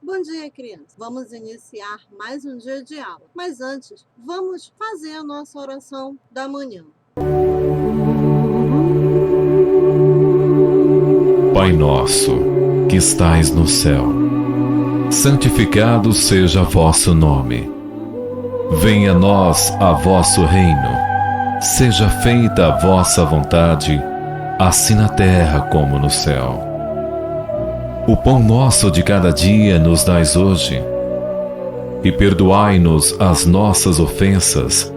Bom dia, criança. Vamos iniciar mais um dia de aula. Mas antes, vamos fazer a nossa oração da manhã. Pai nosso, que estais no céu, santificado seja vosso nome. Venha a nós a vosso reino. Seja feita a vossa vontade, assim na terra como no céu. O pão nosso de cada dia nos dais hoje, e perdoai-nos as nossas ofensas,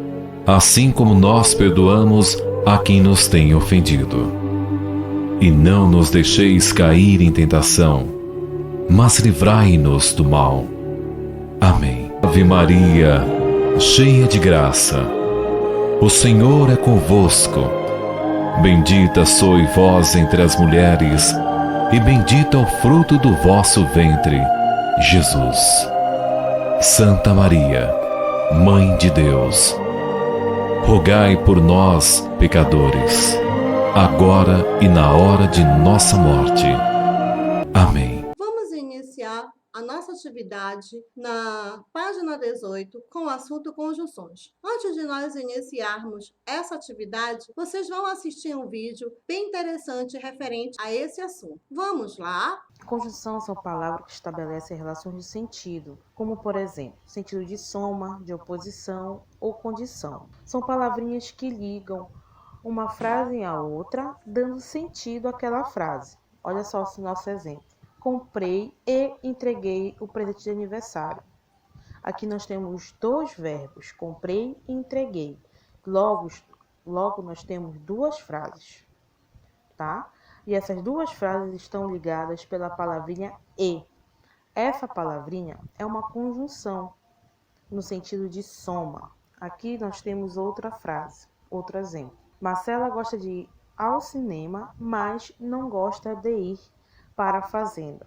assim como nós perdoamos a quem nos tem ofendido. E não nos deixeis cair em tentação, mas livrai-nos do mal. Amém. Ave Maria, cheia de graça, o Senhor é convosco. Bendita sois vós entre as mulheres, e bendito é o fruto do vosso ventre, Jesus. Santa Maria, Mãe de Deus, rogai por nós, pecadores, agora e na hora de nossa morte. Amém. Vamos iniciar a nossa atividade na página 18 com o assunto conjunções. Antes de nós iniciarmos essa atividade, vocês vão assistir um vídeo bem interessante referente a esse assunto. Vamos lá? Conjunção são palavras que estabelecem relações de sentido, como, por exemplo, sentido de soma, de oposição ou condição. São palavrinhas que ligam uma frase à outra, dando sentido àquela frase. Olha só o nosso exemplo. Comprei e entreguei o presente de aniversário. Aqui nós temos dois verbos, comprei e entreguei. Logo nós temos duas frases, tá? E essas duas frases estão ligadas pela palavrinha e. Essa palavrinha é uma conjunção, no sentido de soma. Aqui nós temos outra frase, outro exemplo. Marcela gosta de ir ao cinema, mas não gosta de ir para a fazenda.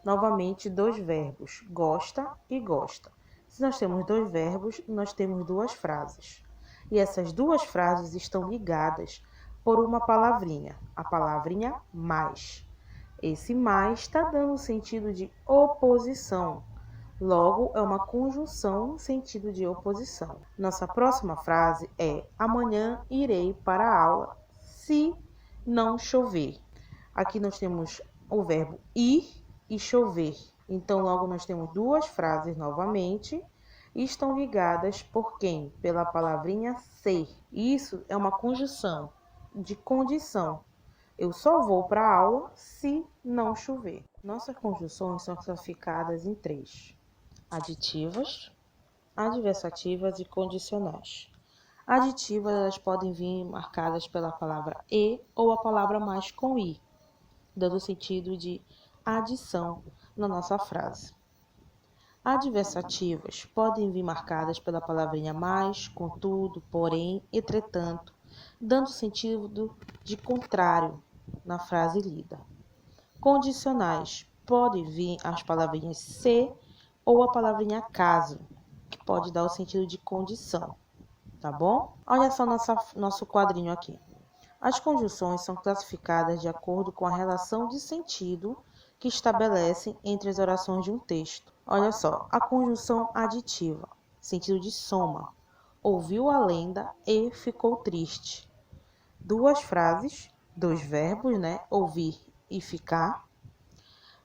Novamente, dois verbos, gosta e gosta. Se nós temos dois verbos, nós temos duas frases. E essas duas frases estão ligadas por uma palavrinha, a palavrinha mais. Esse mais está dando o sentido de oposição. Logo, é uma conjunção no sentido de oposição. Nossa próxima frase é: amanhã irei para a aula se não chover. Aqui nós temos o verbo ir e chover. Então, logo nós temos duas frases novamente e estão ligadas por quem? Pela palavrinha ser. Isso é uma conjunção de condição. Eu só vou para a aula se não chover. Nossas conjunções são classificadas em três: aditivas, adversativas e condicionais. Aditivas, elas podem vir marcadas pela palavra e ou a palavra mais com i, dando sentido de adição na nossa frase. Adversativas podem vir marcadas pela palavrinha mais, contudo, porém, entretanto, dando sentido de contrário na frase lida. Condicionais podem vir as palavrinhas se ou a palavrinha caso, que pode dar o sentido de condição, tá bom? Olha só nosso quadrinho aqui. As conjunções são classificadas de acordo com a relação de sentido que estabelecem entre as orações de um texto. Olha só, a conjunção aditiva, sentido de soma. Ouviu a lenda e ficou triste. Duas frases, dois verbos, ouvir e ficar,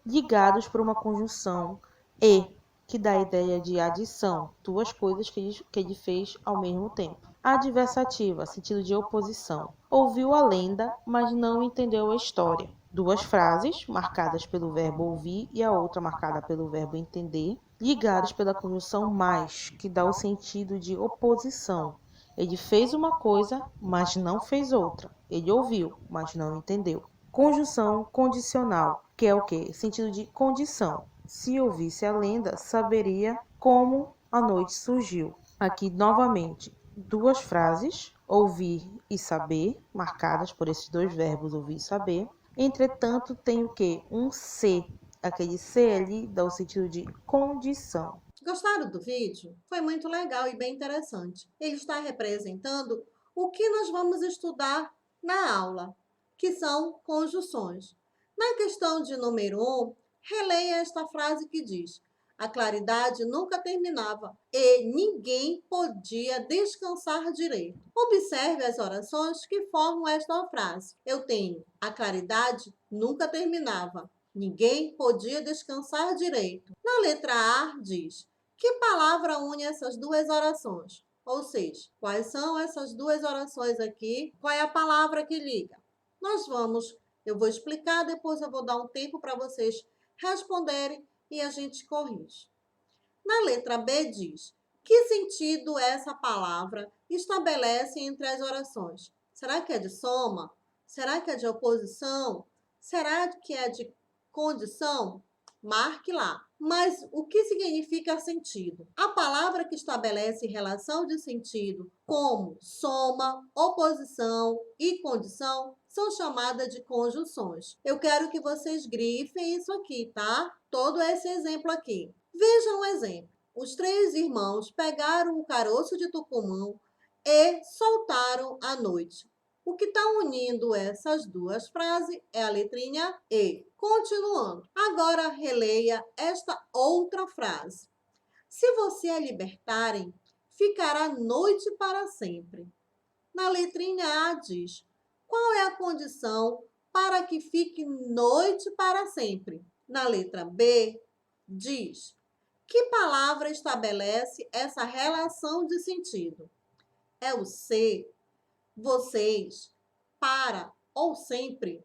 ligados por uma conjunção e, que dá a ideia de adição, duas coisas que ele fez ao mesmo tempo. Adversativa, sentido de oposição. Ouviu a lenda, mas não entendeu a história. Duas frases, marcadas pelo verbo ouvir e a outra marcada pelo verbo entender, ligadas pela conjunção mais, que dá o sentido de oposição. Ele fez uma coisa, mas não fez outra. Ele ouviu, mas não entendeu. Conjunção condicional, que é o quê? Sentido de condição. Se ouvisse a lenda, saberia como a noite surgiu. Aqui, novamente, duas frases, ouvir e saber, marcadas por esses dois verbos, ouvir e saber. Entretanto, tem o quê? Um se. Aquele se ali dá o sentido de condição. Gostaram do vídeo? Foi muito legal e bem interessante. Ele está representando o que nós vamos estudar na aula, que são conjunções. Na questão de número 1, releia esta frase que diz: A claridade nunca terminava e ninguém podia descansar direito. Observe as orações que formam esta frase. Eu tenho: a claridade nunca terminava. Ninguém podia descansar direito. Na letra A diz: que palavra une essas duas orações? Ou seja, quais são essas duas orações aqui? Qual é a palavra que liga? Eu vou explicar, depois eu vou dar um tempo para vocês responderem e a gente corrige. Na letra B diz: que sentido essa palavra estabelece entre as orações? Será que é de soma? Será que é de oposição? Será que é de condição? Marque lá. Mas o que significa sentido? A palavra que estabelece relação de sentido, como soma, oposição e condição, são chamadas de conjunções. Eu quero que vocês grifem isso aqui, tá? Todo esse exemplo aqui. Veja um exemplo. Os três irmãos pegaram o caroço de tucumã e soltaram à noite. O que está unindo essas duas frases é a letrinha E. Continuando. Agora releia esta outra frase. Se você a libertarem, ficará noite para sempre. Na letrinha A diz: qual é a condição para que fique noite para sempre? Na letra B diz: que palavra estabelece essa relação de sentido? É o C, vocês, para ou sempre?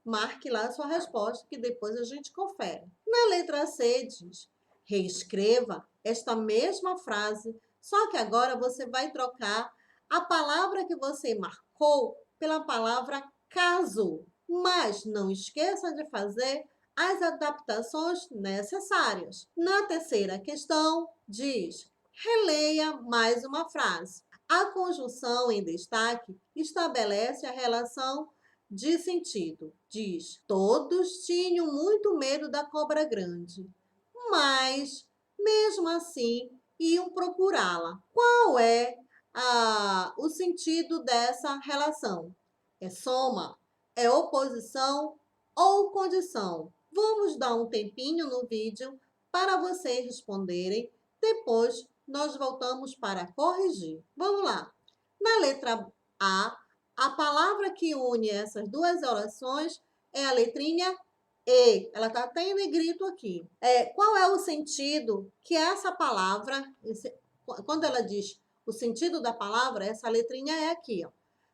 Marque lá a sua resposta, que depois a gente confere. Na letra C diz: reescreva esta mesma frase, só que agora você vai trocar a palavra que você marcou pela palavra caso. Mas não esqueça de fazer as adaptações necessárias. Na terceira questão, diz: releia mais uma frase. A conjunção em destaque estabelece a relação de sentido. Diz: todos tinham muito medo da cobra grande, mas, mesmo assim, iam procurá-la. Qual é o sentido dessa relação? É soma? É oposição ou condição? Vamos dar um tempinho no vídeo para vocês responderem. Depois, nós voltamos para corrigir. Vamos lá. Na letra a palavra que une essas duas orações é a letrinha E. Ela está até em negrito aqui. Qual é o sentido que essa palavra, quando ela diz o sentido da palavra, essa letrinha é aqui, ó.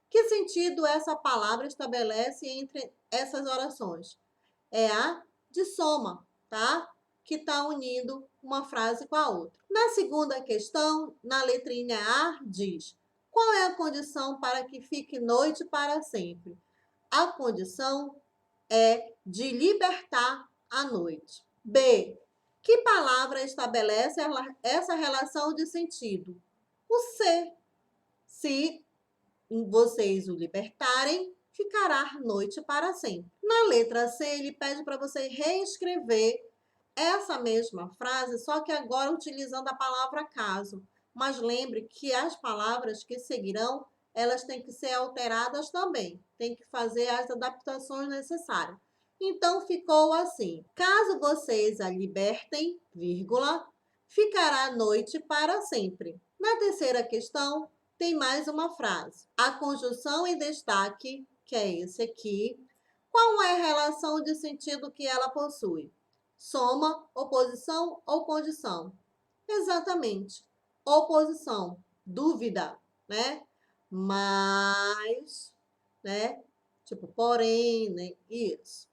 Que sentido essa palavra estabelece entre essas orações? É a de soma, tá? Que está unindo uma frase com a outra. Na segunda questão, na letrinha A, diz: qual é a condição para que fique noite para sempre? A condição é de libertar a noite. B. Que palavra estabelece essa relação de sentido? O C. Se vocês o libertarem, ficará noite para sempre. Na letra C, ele pede para você reescrever essa mesma frase, só que agora utilizando a palavra caso. Mas lembre que as palavras que seguirão, elas têm que ser alteradas também. Tem que fazer as adaptações necessárias. Então, ficou assim: caso vocês a libertem, vírgula, ficará noite para sempre. Na terceira questão, tem mais uma frase. A conjunção em destaque, que é esse aqui, qual é a relação de sentido que ela possui? Soma, oposição ou condição? Exatamente. Oposição. Dúvida, né? Mas, né? Tipo, porém, né? Isso.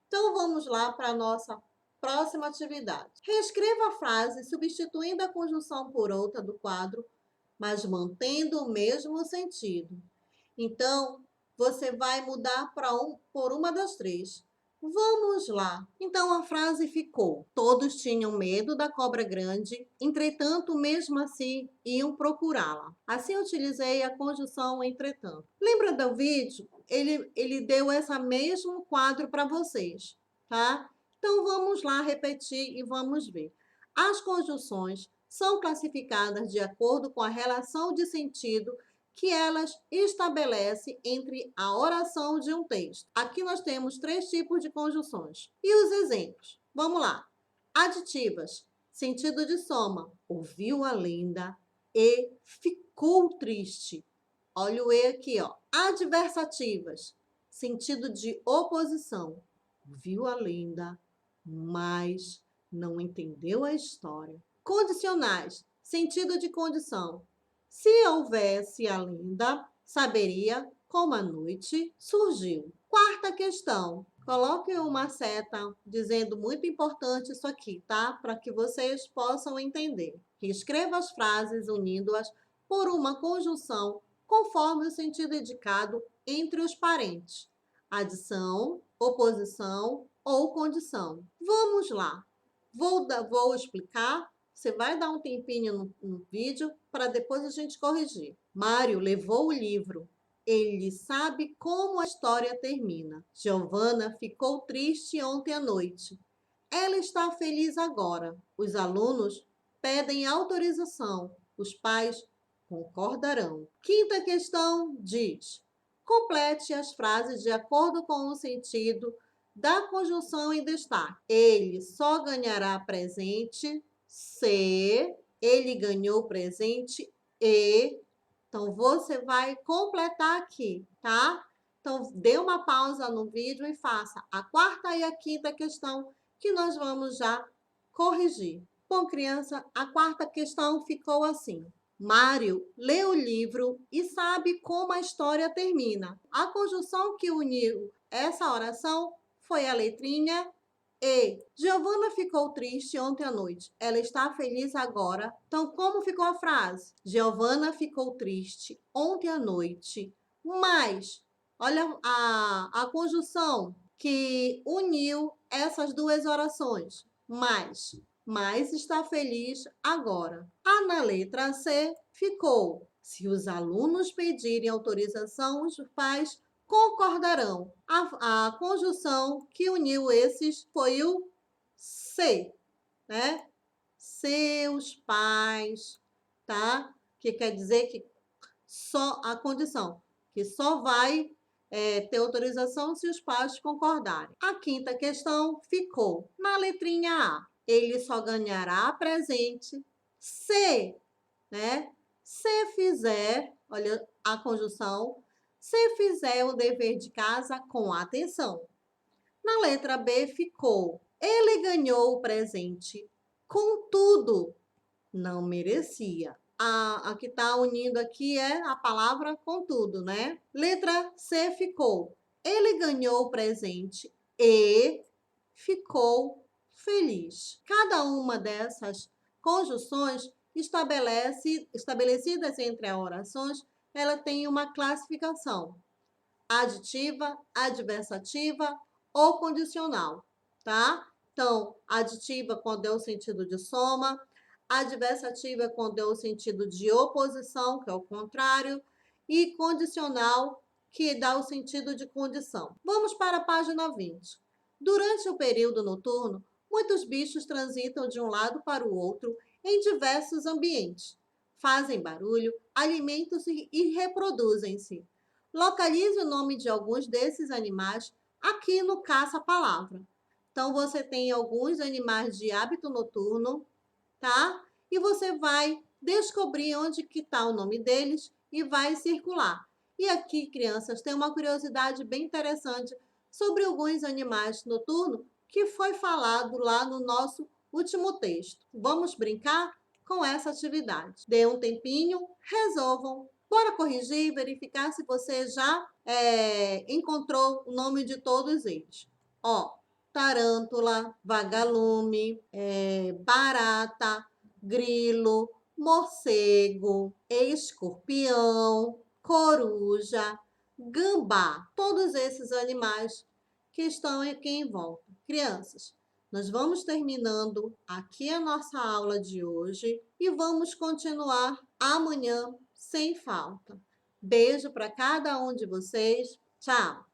Então, vamos lá para a nossa próxima atividade. Reescreva a frase substituindo a conjunção por outra do quadro, mas mantendo o mesmo sentido. Então, você vai mudar por uma das três. Vamos lá. Então, a frase ficou: todos tinham medo da cobra grande, entretanto, mesmo assim, iam procurá-la. Assim, eu utilizei a conjunção entretanto. Lembra do vídeo? Ele deu esse mesmo quadro para vocês, tá? Então, vamos lá repetir e vamos ver. As conjunções são classificadas de acordo com a relação de sentido que elas estabelecem entre a oração de um texto. Aqui nós temos 3 tipos de conjunções. E os exemplos? Vamos lá. Aditivas Sentido de soma. Ouviu a lenda e ficou triste. Olha o E aqui, ó. Adversativas. Sentido de oposição. Ouviu a lenda, mas não entendeu a história. Condicionais. Sentido de condição. Se houvesse a lenda, saberia como a noite surgiu. Quarta questão. Coloque uma seta dizendo muito importante isso aqui, tá? Para que vocês possam entender. Escreva as frases unindo-as por uma conjunção conforme o sentido indicado entre os parentes. Adição, oposição ou condição. Vamos lá. Vou explicar. Você vai dar um tempinho no vídeo para depois a gente corrigir. Mário levou o livro. Ele sabe como a história termina. Giovana ficou triste ontem à noite. Ela está feliz agora. Os alunos pedem autorização. Os pais concordarão. Quinta questão diz: complete as frases de acordo com o sentido da conjunção em destaque. Ele só ganhará presente se ele ganhou presente e. Então, você vai completar aqui, tá? Então, dê uma pausa no vídeo e faça a quarta e a quinta questão que nós vamos já corrigir. Bom, criança, a quarta questão ficou assim. Mário lê o livro e sabe como a história termina. A conjunção que uniu essa oração foi a letrinha E. Giovana ficou triste ontem à noite. Ela está feliz agora. Então, como ficou a frase? Giovana ficou triste ontem à noite. Mas, olha a conjunção que uniu essas duas orações. Mas está feliz agora. Na letra C ficou: se os alunos pedirem autorização, os pais concordarão. A conjunção que uniu esses foi o se, né? Seus pais, tá? Que quer dizer que só a condição, que só vai ter autorização se os pais concordarem. A quinta questão ficou na letrinha A. Ele só ganhará presente se, né? Se fizer, olha a conjunção, se fizer o dever de casa com atenção. Na letra B ficou: ele ganhou o presente, contudo, não merecia. A que está unindo aqui é a palavra contudo, né? Letra C ficou: ele ganhou o presente e ficou feliz. Cada uma dessas conjunções estabelecidas entre as orações, ela tem uma classificação: aditiva, adversativa ou condicional, tá? Então, aditiva quando é o sentido de soma, adversativa quando é o sentido de oposição, que é o contrário, e condicional, que dá o sentido de condição. Vamos para a página 20. Durante o período noturno, muitos bichos transitam de um lado para o outro em diversos ambientes. Fazem barulho, alimentam-se e reproduzem-se. Localize o nome de alguns desses animais aqui no caça-palavra. Então, você tem alguns animais de hábito noturno, tá? E você vai descobrir onde que está o nome deles e vai circular. E aqui, crianças, tem uma curiosidade bem interessante sobre alguns animais noturnos que foi falado lá no nosso último texto. Vamos brincar com essa atividade. Dê um tempinho, resolvam. Bora corrigir e verificar se você já encontrou o nome de todos eles. Ó, tarântula, vagalume, barata, grilo, morcego, escorpião, coruja, gambá. Todos esses animais que estão aqui em volta. Crianças, nós vamos terminando aqui a nossa aula de hoje e vamos continuar amanhã sem falta. Beijo para cada um de vocês. Tchau!